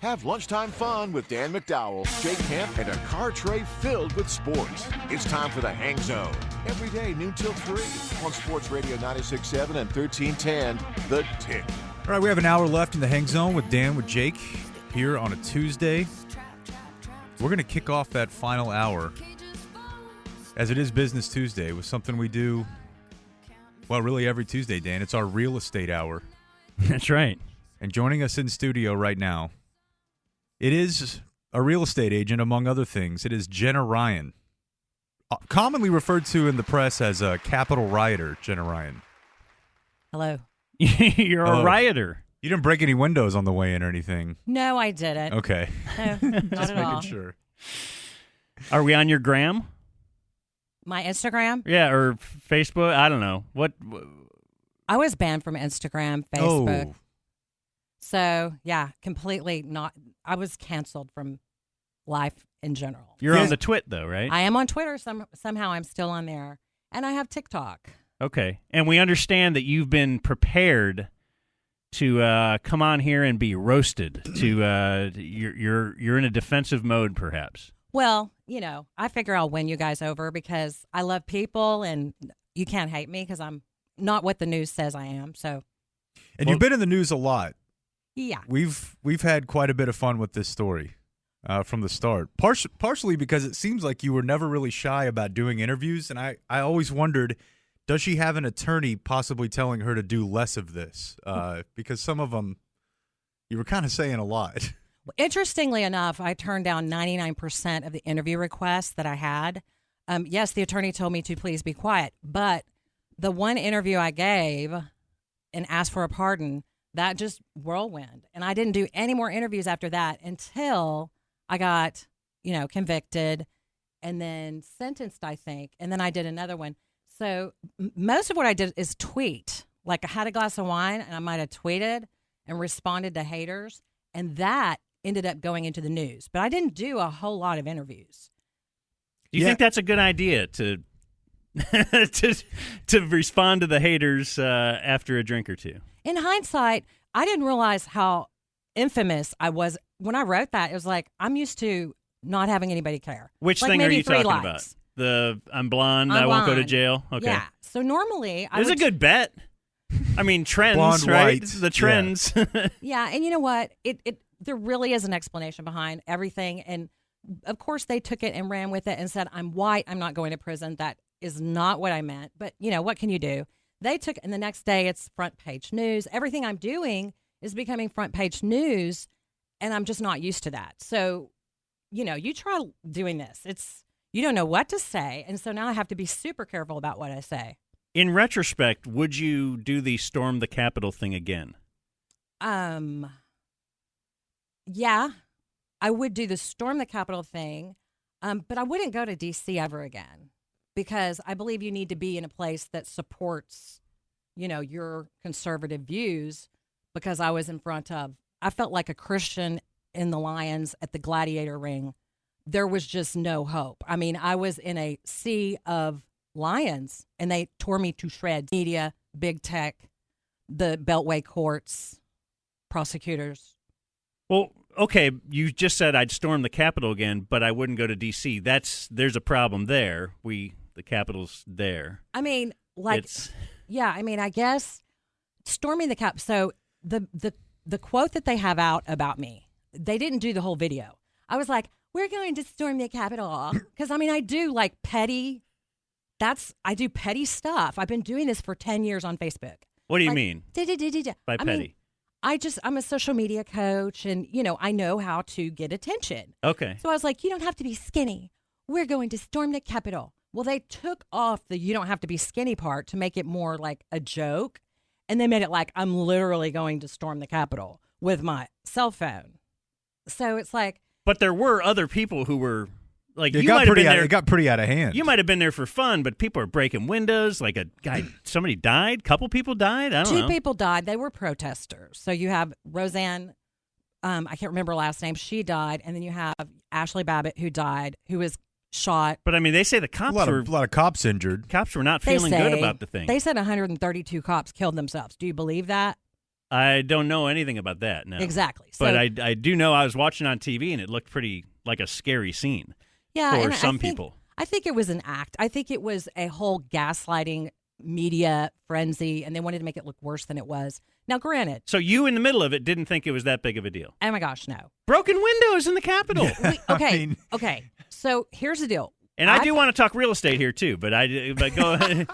Have lunchtime fun with Dan McDowell, Jake Kemp, and a car tray filled with sports. It's time for the Hang Zone. Every day, noon till 3 on Sports Radio 96.7 and 1310, The Tick. All right, we have an hour left in the Hang Zone with Dan, with Jake, here on a Tuesday. We're going to kick off that final hour, as it is Business Tuesday, with something we do, well, really every Tuesday, Dan. It's our real estate hour. That's right. And joining us in studio right now, it is a real estate agent, among other things. It is Jenna Ryan, commonly referred to in the press as a Capitol rioter. Jenna Ryan. Hello. You're a rioter. You didn't break any windows on the way in or anything. No, I didn't. Okay. No, not Just at making all. sure. Are we on your gram? My Instagram? Yeah, or Facebook? I don't know. What? I was banned from Instagram, Facebook. Oh. So, yeah, completely not. I was canceled from life in general. You're Yeah. on the twit, though, right? I am on Twitter. Somehow I'm still on there. And I have TikTok. Okay. And we understand that you've been prepared to come on here and be roasted. You're in a defensive mode, perhaps. Well, I figure I'll win you guys over because I love people and you can't hate me because I'm not what the news says I am. So, And you've been in the news a lot. yeah. We've had quite a bit of fun with this story from the start. Partially because it seems like you were never really shy about doing interviews, and I always wondered, does she have an attorney possibly telling her to do less of this? Because some of them, you were kind of saying a lot. Interestingly enough, I turned down 99% of the interview requests that I had. Yes, the attorney told me to please be quiet, but the one interview I gave and asked for a pardon, that just whirlwind. And I didn't do any more interviews after that until I got, convicted and then sentenced, I think. And then I did another one. So most of what I did is tweet. Like I had a glass of wine and I might have tweeted and responded to haters. And that ended up going into the news. But I didn't do a whole lot of interviews. Do you think that's a good idea to to respond to the haters after a drink or two? In hindsight, I didn't realize how infamous I was. When I wrote that, it was like, I'm used to not having anybody care. Which like thing are maybe you 3 talking likes. about? The I'm blonde, I'm I won't go to blonde. jail? Okay. Yeah. So normally, It was a good bet. I mean, trends, Blonde, right? white. The trends. Yeah, and you know what? It there really is an explanation behind everything. And of course, they took it and ran with it and said, I'm white, I'm not going to prison. That is not what I meant. But, what can you do? They took it, and the next day it's front page news. Everything I'm doing is becoming front page news, and I'm just not used to that. So, you try doing this. You don't know what to say, and so now I have to be super careful about what I say. In retrospect, would you do the storm the Capitol thing again? Yeah, I would do the storm the Capitol thing, but I wouldn't go to D.C. ever again because I believe you need to be in a place that supports, your conservative views. Because I was I felt like a Christian in the lions at the gladiator ring. There was just no hope. I mean, I was in a sea of lions, and they tore me to shreds. Media, big tech, the Beltway courts, prosecutors. Well, okay, you just said I'd storm the Capitol again, but I wouldn't go to D.C. There's a problem there. The Capitol's there. I mean, I guess storming the Cap. So the quote that they have out about me, they didn't do the whole video. I was like, we're going to storm the Capitol. Because, I do I do petty stuff. I've been doing this for 10 years on Facebook. What do you mean by petty? I'm a social media coach, and, I know how to get attention. Okay. So I was like, you don't have to be skinny. We're going to storm the Capitol. Well, they took off the you don't have to be skinny part to make it more like a joke. And they made it like I'm literally going to storm the Capitol with my cell phone. So it's like. But there were other people who were like, It got pretty out of hand. You might have been there for fun, but people are breaking windows. Like somebody died. Couple people died. I don't know. 2 people died. They were protesters. So you have Roseanne. I can't remember her last name. She died, and then you have Ashley Babbitt, who died, who was shot. But they say the cops a lot of cops injured. Cops were not feeling good about the thing. They said 132 cops killed themselves. Do you believe that? I don't know anything about that, no. Exactly. So, But I do know I was watching on TV, and it looked pretty like a scary scene for some people. I think it was an act. I think it was a whole gaslighting media frenzy, and they wanted to make it look worse than it was. Now, granted. So you in the middle of it didn't think it was that big of a deal? Oh, my gosh, no. Broken windows in the Capitol. Okay. So here's the deal. And I do want to talk real estate here, too, but go ahead.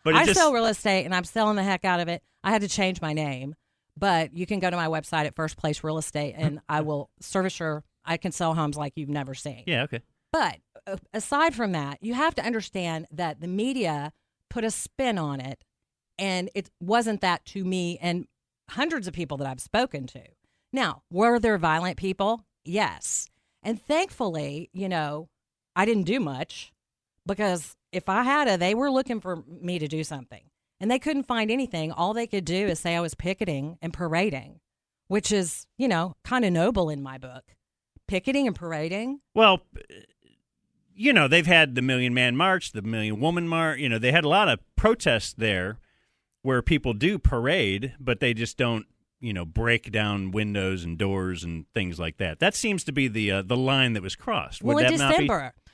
But I sell real estate, and I'm selling the heck out of it. I had to change my name, but you can go to my website at First Place Real Estate, and I will service I can sell homes like you've never seen. Yeah, okay. But aside from that, you have to understand that the media put a spin on it, and it wasn't that to me and hundreds of people that I've spoken to. Now, were there violent people? Yes. And thankfully, I didn't do much, because if I had they were looking for me to do something, and they couldn't find anything. All they could do is say I was picketing and parading, which is, kind of noble in my book. Picketing and parading. Well, they've had the Million Man March, the Million Woman March. They had a lot of protests there where people do parade, but they just don't, break down windows and doors and things like that. That seems to be the line that was crossed. Would Well,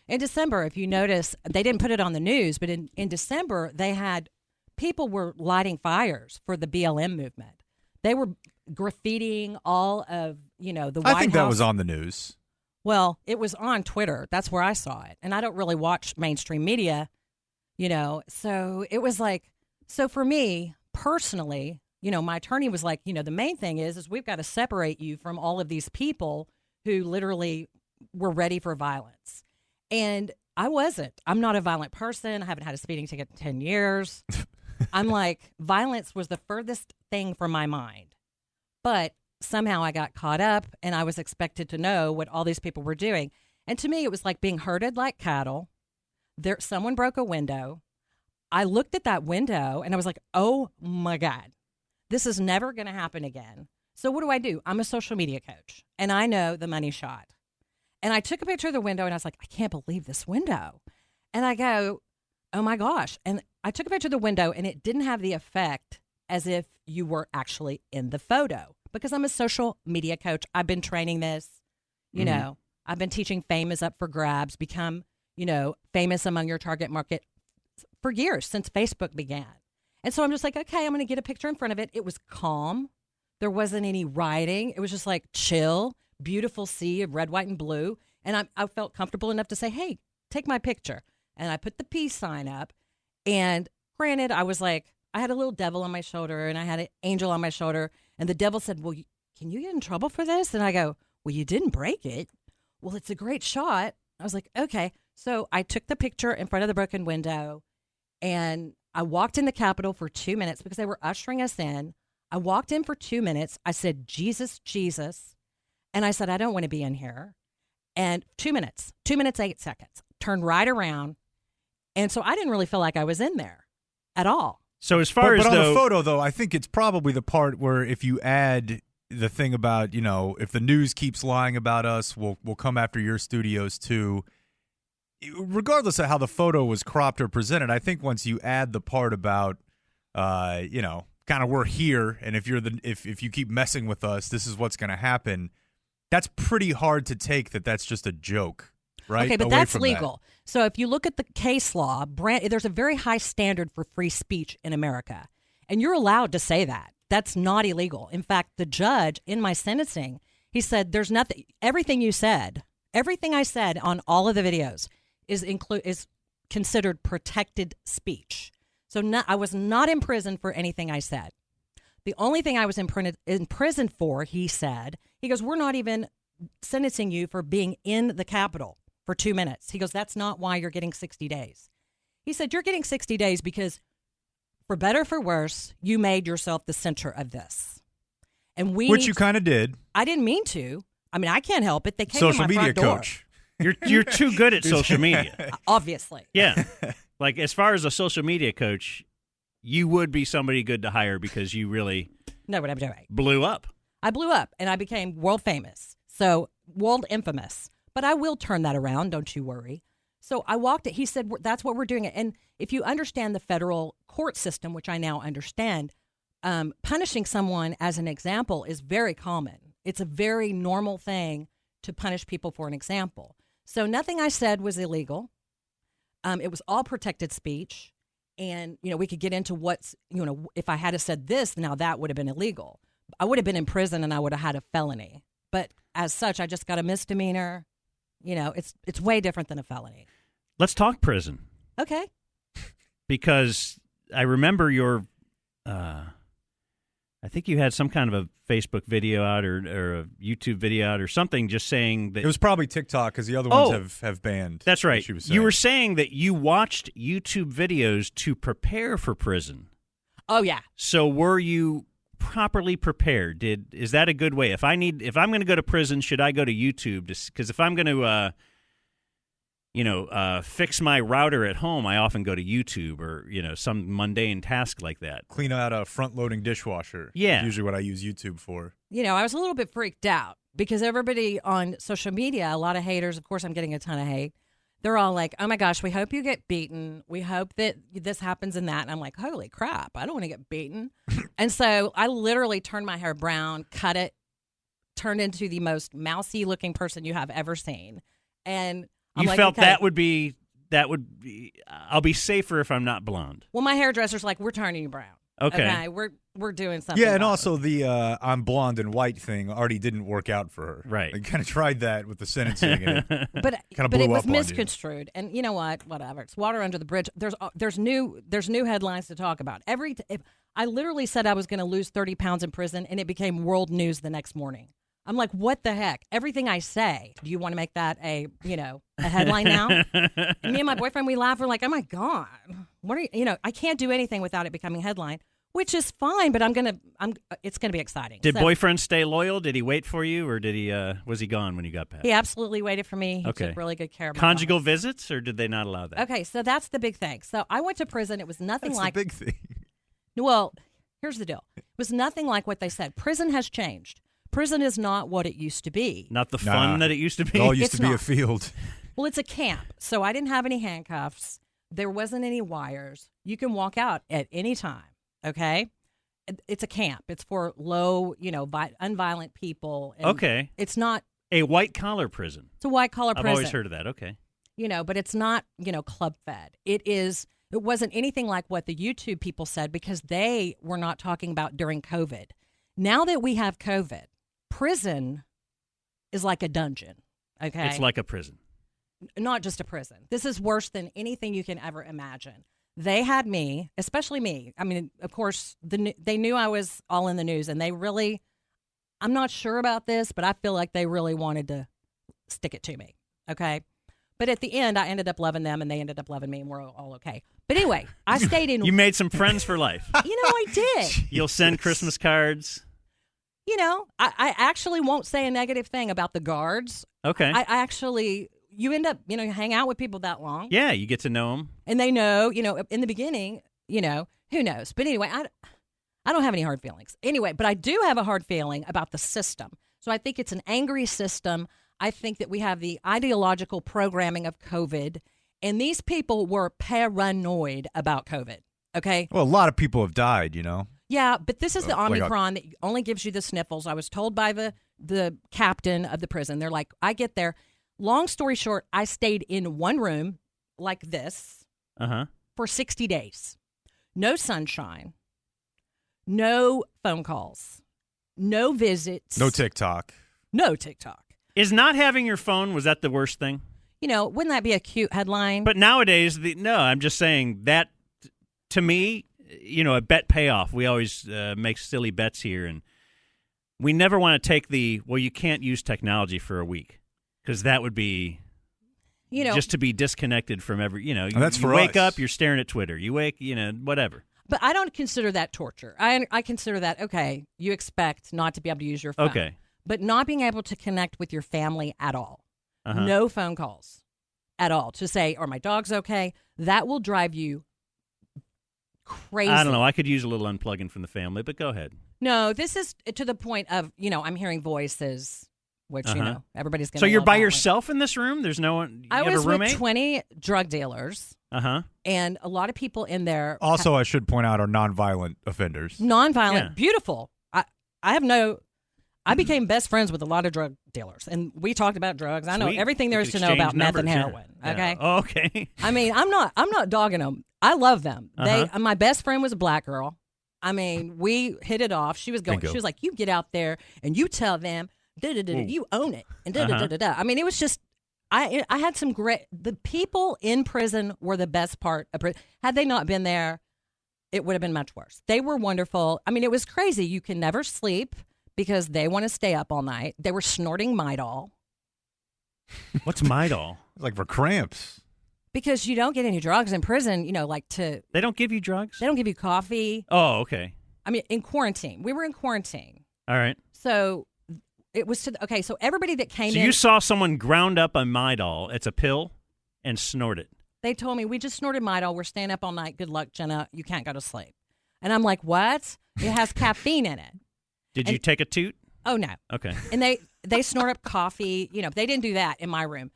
in December, if you notice, they didn't put it on the news, but in December, they had people were lighting fires for the BLM movement. They were graffitiing all of, the White House. I think that was on the news. Well, it was on Twitter. That's where I saw it. And I don't really watch mainstream media, so it was like, so for me personally, my attorney was like, the main thing is we've got to separate you from all of these people who literally were ready for violence. And I wasn't. I'm not a violent person. I haven't had a speeding ticket in 10 years. I'm like, violence was the furthest thing from my mind. But somehow I got caught up, and I was expected to know what all these people were doing. And to me, it was like being herded like cattle. Someone broke a window. I looked at that window, and I was like, oh, my God. This is never going to happen again. So what do? I'm a social media coach, and I know the money shot. And I took a picture of the window, and I was like, I can't believe this window. And I go, oh, my gosh. And I took a picture of the window, and it didn't have the effect as if you were actually in the photo, because I'm a social media coach. I've been training this, I've been teaching fame is up for grabs, become, famous among your target market for years, since Facebook began. And so I'm just like, okay, I'm going to get a picture in front of it. It was calm. There wasn't any rioting. It was just like chill, beautiful sea of red, white, and blue. And I felt comfortable enough to say, hey, take my picture. And I put the peace sign up. And granted, I was like, I had a little devil on my shoulder, and I had an angel on my shoulder. And the devil said, well, can you get in trouble for this? And I go, well, you didn't break it. Well, it's a great shot. I was like, okay. So I took the picture in front of the broken window, and I walked in the Capitol for 2 minutes because they were ushering us in. I walked in for 2 minutes. I said, Jesus, Jesus. And I said, I don't want to be in here. And 2 minutes, 8 seconds, turned right around. And so I didn't really feel like I was in there at all. So as far as on the photo, though, I think it's probably the part where if you add the thing about, if the news keeps lying about us, we'll come after your studios too. Regardless of how the photo was cropped or presented, I think once you add the part about, kind of we're here, and if you keep messing with us, this is what's going to happen. That's pretty hard to take. That's just a joke, right? Okay, but Away that's from legal. That. So if you look at the case law, there's a very high standard for free speech in America, and you're allowed to say that. That's not illegal. In fact, the judge in my sentencing, he said, "There's nothing. Everything I said on all of the videos is considered protected speech. So I was not in prison for anything I said. The only thing I was in prison for, he said, he goes, we're not even sentencing you for being in the Capitol for 2 minutes. He goes, that's not why you're getting 60 days. He said, you're getting 60 days because, for better or for worse, you made yourself the center of this. And which you kind of did. I didn't mean to. I mean, I can't help it. They came Social to my media front door. coach. You're too good at social media. Obviously. Yeah. Like, as far as a social media coach, you would be somebody good to hire because you really know what I'm doing. Blew up. I blew up, and I became world famous. So, world infamous. But I will turn that around, don't you worry. So I walked it. He said, that's what we're doing. And if you understand the federal court system, which I now understand, punishing someone as an example is very common. It's a very normal thing to punish people for an example. So nothing I said was illegal. It was all protected speech. And, we could get into what's, if I had said this, now that would have been illegal. I would have been in prison and I would have had a felony. But as such, I just got a misdemeanor. It's way different than a felony. Let's talk prison. Okay. Because I remember your, I think you had some kind of a Facebook video out or a YouTube video out or something just saying that. It was probably TikTok because the other ones have banned. That's right. She was you were saying that you watched YouTube videos to prepare for prison. Oh, yeah. So were you properly prepared? Is that a good way? If I'm going to go to prison, should I go to YouTube? Because if I'm going to fix my router at home, I often go to YouTube or, some mundane task like that. Clean out a front-loading dishwasher. Yeah. Usually what I use YouTube for. I was a little bit freaked out because everybody on social media, a lot of haters, of course I'm getting a ton of hate. They're all like, oh my gosh, we hope you get beaten. We hope that this happens and that. And I'm like, holy crap, I don't want to get beaten. And so I literally turned my hair brown, cut it, turned into the most mousy looking person you have ever seen. And I'm like, felt okay. that would be, I'll be safer if I'm not blonde. Well, my hairdresser's like, we're turning you brown. Okay. We're doing something. Yeah, and about also the I'm blonde and white thing already didn't work out for her. Right. I kind of tried that with the sentencing. And it But kind of but blew it was up on you. misconstrued, and you know what? Whatever. It's water under the bridge. There's new headlines to talk about. If I literally said I was going to lose 30 pounds in prison, and it became world news the next morning. I'm like, what the heck? Everything I say. Do you want to make that a headline now? And me and my boyfriend, we laugh. We're like, oh my god, what are you? I can't do anything without it becoming headline. Which is fine, but it's gonna be exciting. Did boyfriend stay loyal? Did he wait for you, or did he? Was he gone when you got back? He absolutely waited for me. He took really good care of my conjugal mom. visits, or did they not allow that? Okay, so that's the big thing. So I went to prison. It was nothing That's like the big thing. Well, here's the deal. It was nothing like what they said. Prison has changed. Prison is not what it used to be. Not the fun that it used to be. It all used It's to be not. a field. Well, it's a camp, so I didn't have any handcuffs. There wasn't any wires. You can walk out at any time. Okay. It's a camp. It's for low, unviolent people. And Okay. It's not A white-collar prison. It's a white-collar prison. I've always heard of that. Okay. But it's not, club fed. It wasn't anything like what the YouTube people said because they were not talking about during COVID. Now that we have COVID, prison is like a dungeon. Okay. It's like a prison. Not just a prison. This is worse than anything you can ever imagine. They had me, especially me. I mean, of course, they knew I was all in the news, and I'm not sure about this, but I feel like they really wanted to stick it to me, okay? But at the end, I ended up loving them, and they ended up loving me, and we're all okay. But anyway, I stayed in... You made some friends for life. I did. You'll send Christmas cards. I actually won't say a negative thing about the guards. Okay. I actually... You end up, you hang out with people that long. Yeah, you get to know them. And they know, in the beginning, who knows. But anyway, I don't have any hard feelings. Anyway, but I do have a hard feeling about the system. So I think it's an angry system. I think that we have the ideological programming of COVID. And these people were paranoid about COVID, okay? Well, a lot of people have died, Yeah, but this is the Like Omicron that only gives you the sniffles. I was told by the captain of the prison. They're like, I get there. Long story short, I stayed in one room like this for 60 days. No sunshine, no phone calls, no visits. No TikTok. No TikTok. Is not having your phone, was that the worst thing? Wouldn't that be a cute headline? But nowadays, no, I'm just saying that, to me, a bet payoff. We always make silly bets here, and we never want to take you can't use technology for a week. Because that would be, just to be disconnected from that's you for wake us. up, you're staring at Twitter. You wake, whatever. But I don't consider that torture. I consider that, okay, you expect not to be able to use your phone. Okay. But not being able to connect with your family at all. No phone calls at all to say, are my dogs okay? That will drive you crazy. I don't know. I could use a little unplugging from the family, but go ahead. No, this is to the point of, I'm hearing voices, which, everybody's going to So you're by yourself in this room? There's no one? You I have was a roommate? with 20 drug dealers. And a lot of people in there. Also, I should point out, are nonviolent offenders. Nonviolent, beautiful. I became best friends with a lot of drug dealers, and we talked about drugs. I know Sweet. everything there We is could to know about exchange meth and numbers, heroin. yeah. Okay. Oh, okay. I mean, I'm not dogging them. I love them. My best friend was a black girl. I mean, we hit it off. She was Bingo. She was like, "You get out there and you tell them, you own it." And I mean, it was just. I had some great. The people in prison were the best part of prison. Had they not been there, it would have been much worse. They were wonderful. I mean, it was crazy. You can never sleep because they want to stay up all night. They were snorting Midol. What's Midol? Like for cramps. Because you don't get any drugs in prison, They don't give you drugs? They don't give you coffee. Oh, okay. I mean, in quarantine. We were in quarantine. All right. So it was so everybody that came in. So you saw someone ground up a Midol, it's a pill, and snort it. They told me, we just snorted Midol. We're staying up all night. Good luck, Jenna. You can't go to sleep. And I'm like, what? It has caffeine in it. Did you take a toot? Oh, no. Okay. And they snort up coffee. They didn't do that in my room.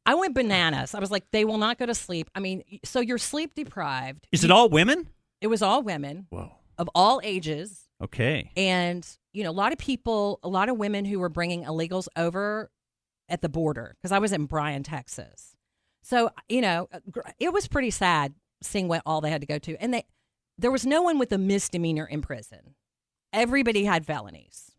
I went bananas. I was like, they will not go to sleep. I mean, so you're sleep deprived. Is it all women? It was all women. Whoa. Of all ages. Okay. And, a lot of women who were bringing illegals over at the border, because I was in Bryan, Texas. So, it was pretty sad seeing what all they had to go to. And there was no one with a misdemeanor in prison. Everybody had felonies.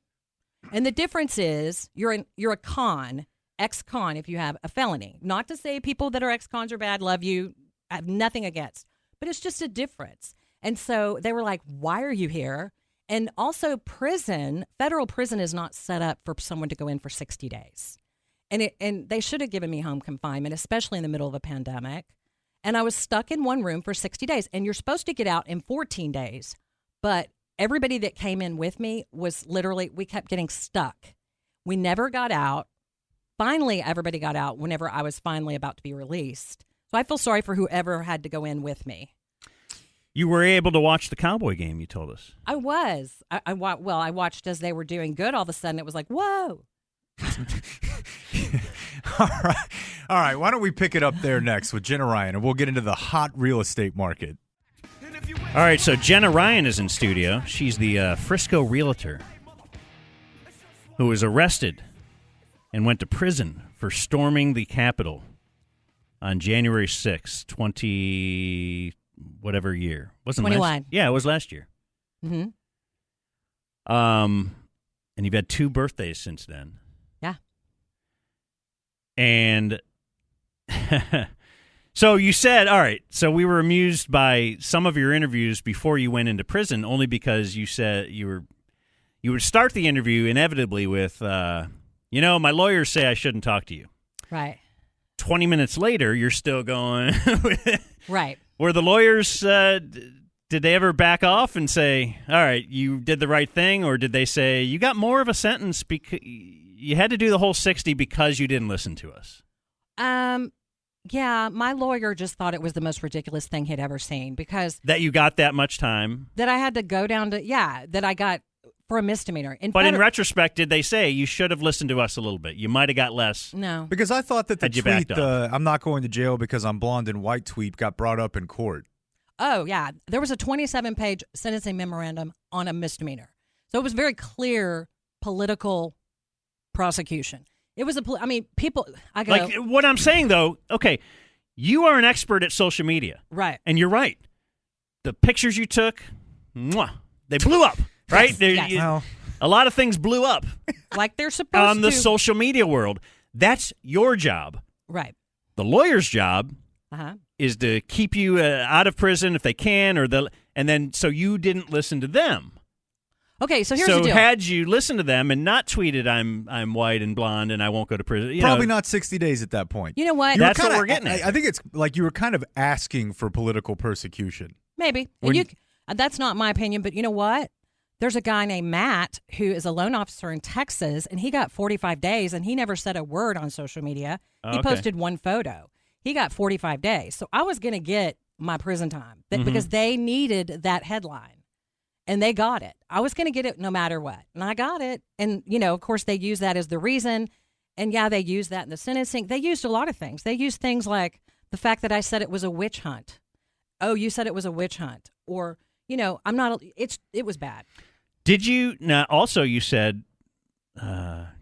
And the difference is you're a con, ex-con if you have a felony. Not to say people that are ex-cons are bad, love you, I have nothing against. But it's just a difference. And so they were like, why are you here? And also federal prison is not set up for someone to go in for 60 days. And they should have given me home confinement, especially in the middle of a pandemic. And I was stuck in one room for 60 days. And you're supposed to get out in 14 days. But everybody that came in with me was literally, we kept getting stuck. We never got out. Finally, everybody got out whenever I was finally about to be released. So I feel sorry for whoever had to go in with me. You were able to watch the Cowboy game, you told us. I was. I watched as they were doing good. All of a sudden, it was like, whoa. All right. Why don't we pick it up there next with Jenna Ryan, and we'll get into the hot real estate market. All right, so Jenna Ryan is in studio. She's the Frisco realtor who was arrested and went to prison for storming the Capitol on January 6th, 20-whatever year. Wasn't 21. Yeah, it was last year. Mm-hmm. And you've had 2 birthdays since then. Yeah. And so you said, all right, so we were amused by some of your interviews before you went into prison, only because you said you would start the interview inevitably with, my lawyers say I shouldn't talk to you. Right. 20 minutes later, you're still going. Right. Were the lawyers, did they ever back off and say, all right, you did the right thing? Or did they say, you got more of a sentence because you had to do the whole 60 because you didn't listen to us? Yeah, my lawyer just thought it was the most ridiculous thing he'd ever seen because... That you got that much time? That I had to go down to... Yeah, that I got for a misdemeanor. In retrospect, did they say you should have listened to us a little bit? You might have got less. No. Because I thought that the tweet, the I'm not going to jail because I'm blonde and white tweet got brought up in court. Oh, yeah. There was a 27-page sentencing memorandum on a misdemeanor. So it was very clear political prosecution. It was people, I go... Like, what I'm saying, though, okay, you are an expert at social media. Right. And you're right. The pictures you took, they blew up, right? Yes. A lot of things blew up. Like they're supposed to. On the social media world. That's your job. Right. The lawyer's job is to keep you out of prison if they can, and then so you didn't listen to them. Okay, so here's the deal. So had you listened to them and not tweeted, I'm white and blonde and I won't go to prison. Probably not 60 days at that point. You know what? That's what we're getting at. I think it's like you were kind of asking for political persecution. Maybe. That's not my opinion, but you know what? There's a guy named Matt who is a loan officer in Texas, and he got 45 days, and he never said a word on social media. He posted one photo. He got 45 days. So I was going to get my prison time because they needed that headline. And they got it. I was going to get it no matter what. And I got it. And, of course, they use that as the reason. And, yeah, they used that in the sentencing. They used a lot of things. They used things like The fact that I said it was a witch hunt. Oh, you said it was a witch hunt. Or, I'm not, it was bad. Did you, now also you said,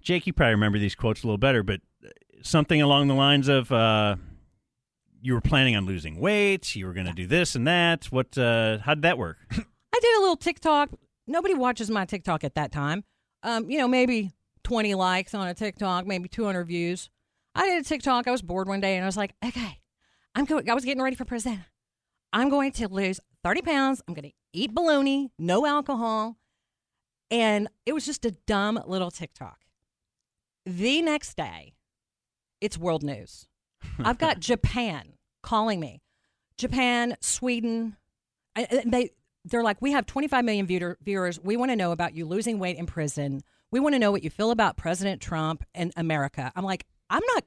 Jake, you probably remember these quotes a little better, but something along the lines of, you were planning on losing weight, you were going to do this and that. How did that work? I did a little TikTok. Nobody watches my TikTok at that time. Maybe 20 likes on a TikTok, maybe 200 views. I did a TikTok. I was bored one day and I was like, okay, I was getting ready for prison. I'm going to lose 30 pounds. I'm going to eat bologna, no alcohol. And it was just a dumb little TikTok. The next day, it's world news. I've got Japan calling me. Japan, Sweden. They're like, we have 25 million viewers. We want to know about you losing weight in prison. We want to know what you feel about President Trump and America. I'm like, I'm not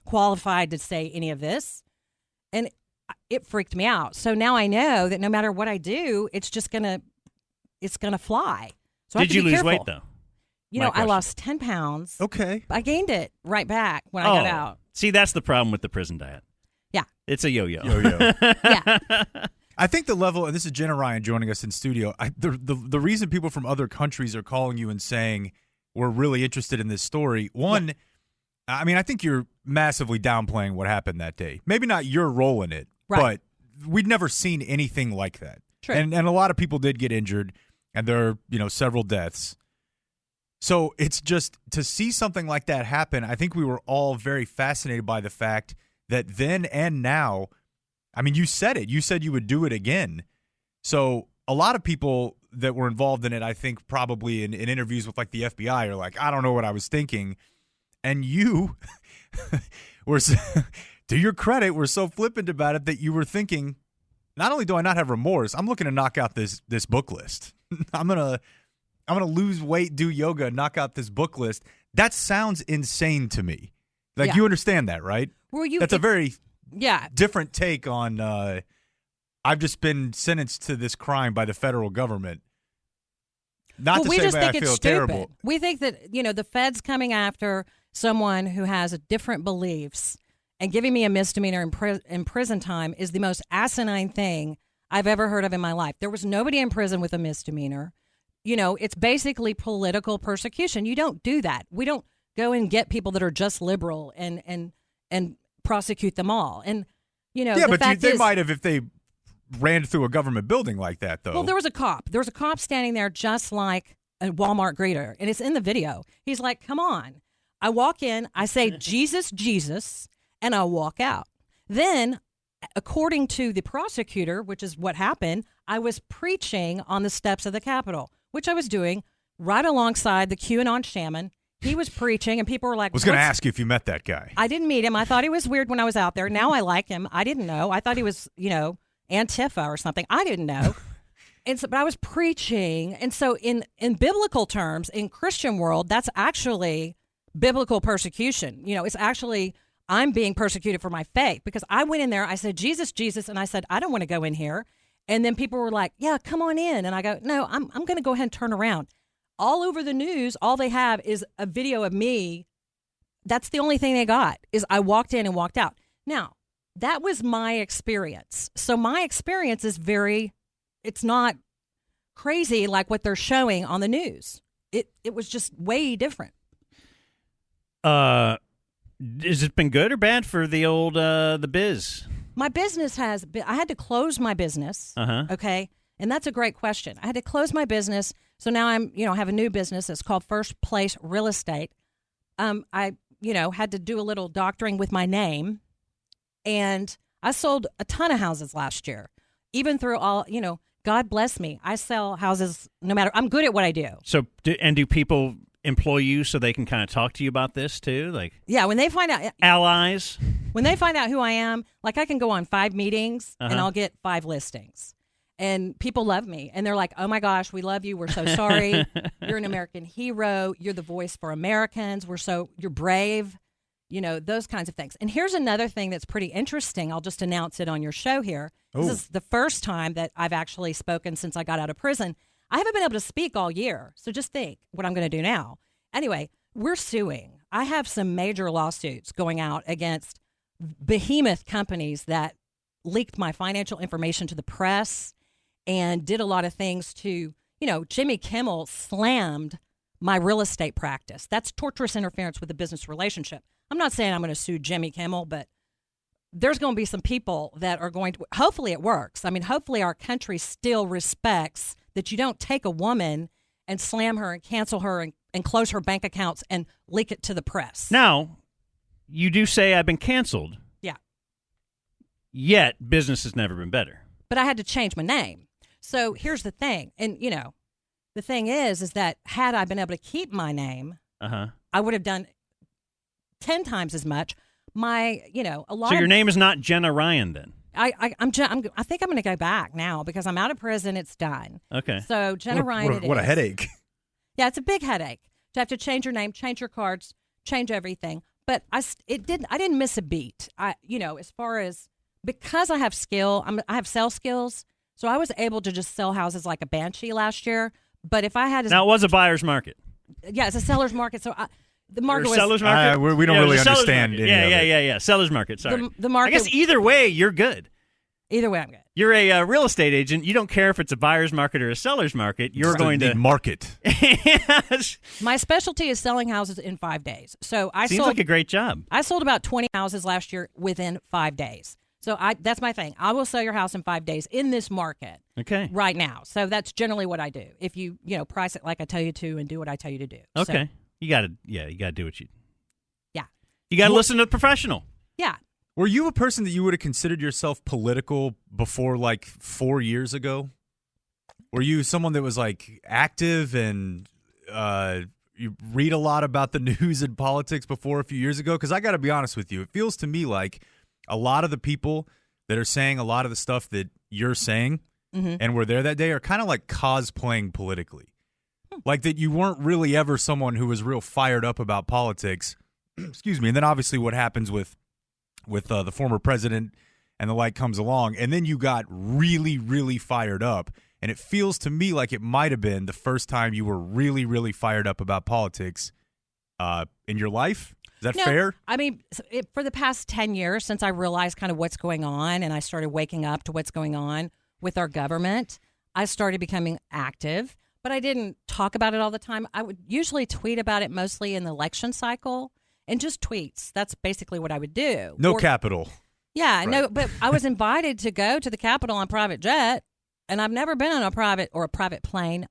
qualified to say any of this. And it freaked me out. So now I know that no matter what I do, it's going to fly. So Did you lose weight, though? I lost 10 pounds. Okay. I gained it right back when I got out. See, that's the problem with the prison diet. Yeah. It's a yo-yo. Yeah. I think the level, and this is Jenna Ryan joining us in studio, the reason people from other countries are calling you and saying we're really interested in this story, one, I mean, I think you're massively downplaying what happened that day. Maybe not your role in it, but we'd never seen anything like that. True. And a lot of people did get injured, and there are, several deaths. So it's just to see something like that happen, I think we were all very fascinated by the fact that then and now, I mean, you said it. You said you would do it again. So a lot of people that were involved in it, I think probably in interviews with like the FBI are like, I don't know what I was thinking. And you were, to your credit, were so flippant about it that you were thinking, not only do I not have remorse, I'm looking to knock out this book list. I'm gonna lose weight, do yoga, knock out this book list. That sounds insane to me. Like you understand that, right? That's a very different take on. I've just been sentenced to this crime by the federal government. Not to we say just that think I it's feel stupid. terrible. We think that the Fed's coming after someone who has different beliefs and giving me a misdemeanor in prison time is the most asinine thing I've ever heard of in my life. There was nobody in prison with a misdemeanor. It's basically political persecution. You don't do that. We don't go and get people that are just liberal and prosecute them all. And they might have if they ran through a government building like that, though. Well, there was a cop. There was a cop standing there just like a Walmart greeter, and it's in the video. He's like, "Come on." I walk in, I say, "Jesus, Jesus," and I walk out. Then, according to the prosecutor, which is what happened, I was preaching on the steps of the Capitol, which I was doing right alongside the QAnon shaman. He was preaching, and people were like, I was going to ask you if you met that guy. I didn't meet him. I thought he was weird when I was out there. Now I like him. I didn't know. I thought he was, Antifa or something. I didn't know. But I was preaching. And so in biblical terms, in Christian world, that's actually biblical persecution. It's actually, I'm being persecuted for my faith because I went in there, I said, "Jesus, Jesus," and I said, "I don't want to go in here." And then people were like, "Yeah, come on in." And I go, "No, I'm going to go ahead and turn around." All over the news, all they have is a video of me. That's the only thing they got is I walked in and walked out. Now, that was my experience. So my experience is it's not crazy like what they're showing on the news. It was just way different. Has it been good or bad for the old the biz? My business has been, I had to close my business. Okay. And that's a great question. I had to close my business. So now I'm, have a new business. It's called First Place Real Estate. I, had to do a little doctoring with my name. And I sold a ton of houses last year, even through all, God bless me. I sell houses no matter, I'm good at what I do. So, do people employ you so they can kind of talk to you about this too? Like, yeah, when they find out. Allies? When they find out who I am, like I can go on 5 meetings and I'll get 5 listings. And people love me. And they're like, "Oh, my gosh, we love you. We're so sorry. You're an American hero. You're the voice for Americans. You're brave." Those kinds of things. And here's another thing that's pretty interesting. I'll just announce it on your show here. This is the first time that I've actually spoken since I got out of prison. I haven't been able to speak all year. So just think what I'm going to do now. Anyway, we're suing. I have some major lawsuits going out against behemoth companies that leaked my financial information to the press and did a lot of things to, Jimmy Kimmel slammed my real estate practice. That's torturous interference with the business relationship. I'm not saying I'm going to sue Jimmy Kimmel, but there's going to be some people that are going to, hopefully it works. I mean, hopefully our country still respects that you don't take a woman and slam her and cancel her and close her bank accounts and leak it to the press. Now, you do say I've been canceled. Yeah. Yet, business has never been better. But I had to change my name. So here's the thing. And, the thing is that had I been able to keep my name, I would have done 10 times as much. A lot. So your name is not Jenna Ryan then? I think I'm going to go back now because I'm out of prison. It's done. Okay. So Jenna Ryan. What a headache. Yeah, it's a big headache to have to change your name, change your cards, change everything. But I didn't miss a beat. As far as because I have skill, I have sales skills. So I was able to just sell houses like a banshee last year. But if I had now it was a buyer's market. Yeah, it's a seller's market. So the market was seller's market. We don't really understand. Yeah. Seller's market. Sorry. The market. I guess either way, you're good. Either way, I'm good. You're a real estate agent. You don't care if it's a buyer's market or a seller's market. You're going to market. Yes. My specialty is selling houses in 5 days. So Seems like a great job. I sold about 20 houses last year within 5 days. So that's my thing. I will sell your house in 5 days in this market. Okay. Right now. So that's generally what I do. If you price it like I tell you to and do what I tell you to do. Okay. So, you got to do what you. Yeah. You got to listen to the professional. Yeah. Were you a person that you would have considered yourself political before like 4 years ago? Were you someone that was like active and you read a lot about the news and politics before a few years ago? Because I got to be honest with you. It feels to me like a lot of the people that are saying a lot of the stuff that you're saying and were there that day are kind of like cosplaying politically. Like that you weren't really ever someone who was real fired up about politics. Excuse me. And then obviously what happens with the former president and the like comes along, and then you got really, really fired up. And it feels to me like it might have been the first time you were really, really fired up about politics in your life. Is that fair? I mean, for the past 10 years, since I realized kind of what's going on and I started waking up to what's going on with our government, I started becoming active, but I didn't talk about it all the time. I would usually tweet about it mostly in the election cycle and just tweets. That's basically what I would do. No Capitol. Yeah, right. No, but I was invited to go to the Capitol on private jet, and I've never been on a private plane.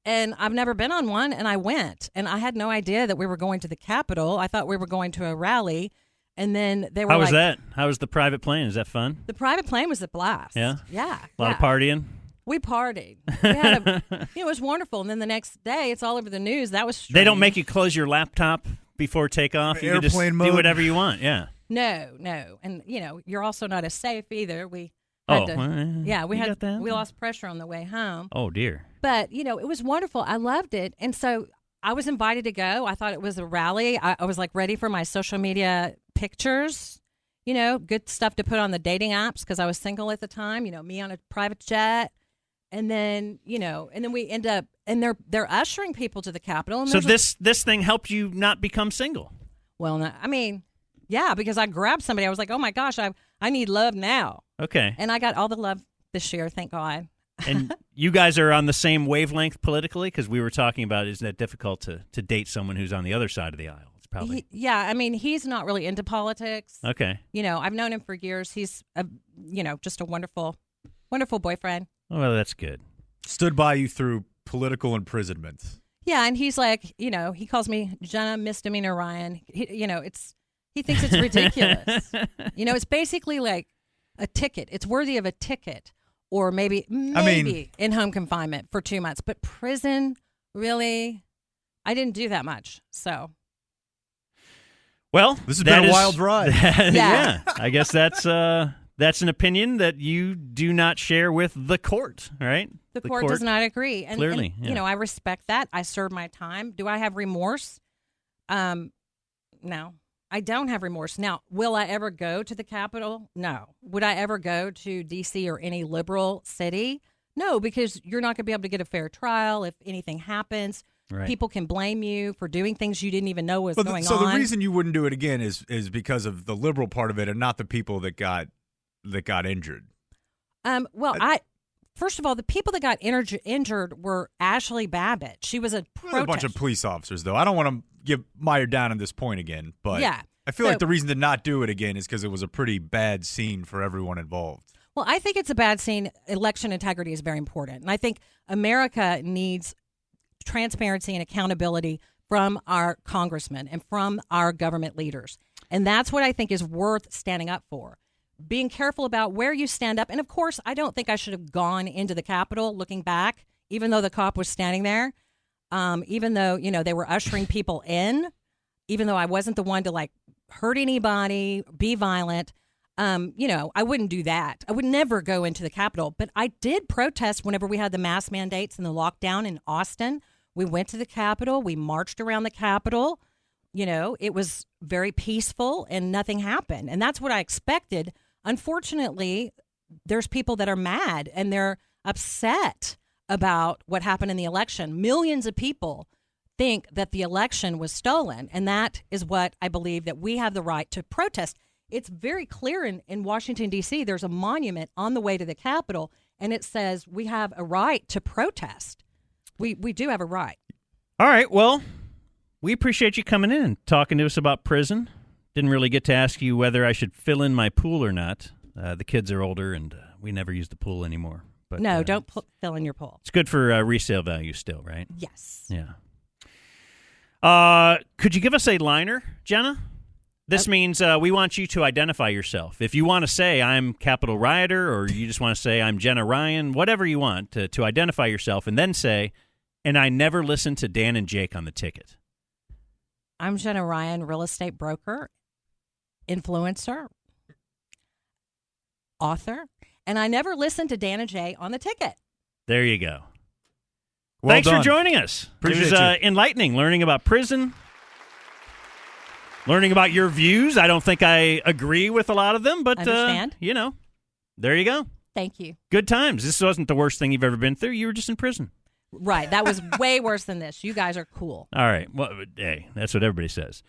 And I've never been on one, and I went. And I had no idea that we were going to the Capitol. I thought we were going to a rally, and then they were How was that? How was the private plane? Is that fun? The private plane was a blast. Yeah? Yeah. A lot of partying? We partied. We had it was wonderful. And then the next day, it's all over the news. That was strange. They don't make you close your laptop before takeoff? You can just mode. do whatever you want, yeah. No. And, you're also not as safe either. We lost pressure on the way home. Oh, dear. But, it was wonderful. I loved it. And so I was invited to go. I thought it was a rally. I was like ready for my social media pictures, good stuff to put on the dating apps because I was single at the time, me on a private jet. And then, and then we end up, and they're ushering people to the Capitol. And so this thing helped you not become single? Well, yeah, because I grabbed somebody. I was like, oh my gosh, I need love now. Okay. And I got all the love this year, thank God. And you guys are on the same wavelength politically? Because we were talking about, isn't it difficult to date someone who's on the other side of the aisle? It's probably. He's not really into politics. Okay. I've known him for years. He's, just a wonderful, wonderful boyfriend. Oh, well, that's good. Stood by you through political imprisonment. Yeah, and he's like, he calls me Jenna Misdemeanor Ryan. He thinks it's ridiculous. It's basically like a ticket. It's worthy of a ticket. Or maybe in home confinement for 2 months. But prison, really, I didn't do that much. So, well, this has been a wild ride. Yeah, I guess that's an opinion that you do not share with the court, right? The court does not agree. And, clearly, I respect that. I served my time. Do I have remorse? No. I don't have remorse. Now, will I ever go to the Capitol? No. Would I ever go to D.C. or any liberal city? No, because you're not going to be able to get a fair trial if anything happens. Right. People can blame you for doing things you didn't even know was going so on. the reason you wouldn't do it again is because of the liberal part of it, and not the people that got injured. First of all, the people that got injured were Ashley Babbitt. She was a A bunch of police officers, though. I don't want to give Meyer down on this point again, but yeah. I feel like the reason to not do it again is because it was a pretty bad scene for everyone involved. Well, I think it's a bad scene. Election integrity is very important. And I think America needs transparency and accountability from our congressmen and from our government leaders. And that's what I think is worth standing up for. Being careful about where you stand up. And of course, I don't think I should have gone into the Capitol looking back, even though the cop was standing there, even though, they were ushering people in, even though I wasn't the one to hurt anybody, be violent. I wouldn't do that. I would never go into the Capitol. But I did protest whenever we had the mask mandates and the lockdown in Austin. We went to the Capitol. We marched around the Capitol. It was very peaceful and nothing happened. And that's what I expected. Unfortunately, there's people that are mad and they're upset about what happened in the election. Millions of people think that the election was stolen. And that is what I believe that we have the right to protest. It's very clear in Washington, D.C., there's a monument on the way to the Capitol, and it says we have a right to protest. We do have a right. All right, well, we appreciate you coming in and talking to us about prison. Didn't really get to ask you whether I should fill in my pool or not. The kids are older, and we never use the pool anymore. But no, don't fill in your pool. It's good for resale value still, right? Yes. Yeah. Could you give us a liner, Jenna? This means we want you to identify yourself. If you want to say I'm Capitol Rioter, or you just want to say I'm Jenna Ryan, whatever you want to identify yourself, and then say, and I never listened to Dan and Jake on the ticket. I'm Jenna Ryan, real estate broker, influencer, author, and I never listened to Dan and Jay on the ticket. There you go. Well Thanks done. for joining us. Appreciate it was you. enlightening, learning about prison, learning about your views. I don't think I agree with a lot of them, but Understand. There you go. Thank you. Good times. This wasn't the worst thing you've ever been through. You were just in prison. Right. That was way worse than this. You guys are cool. All right. Well, hey, that's what everybody says.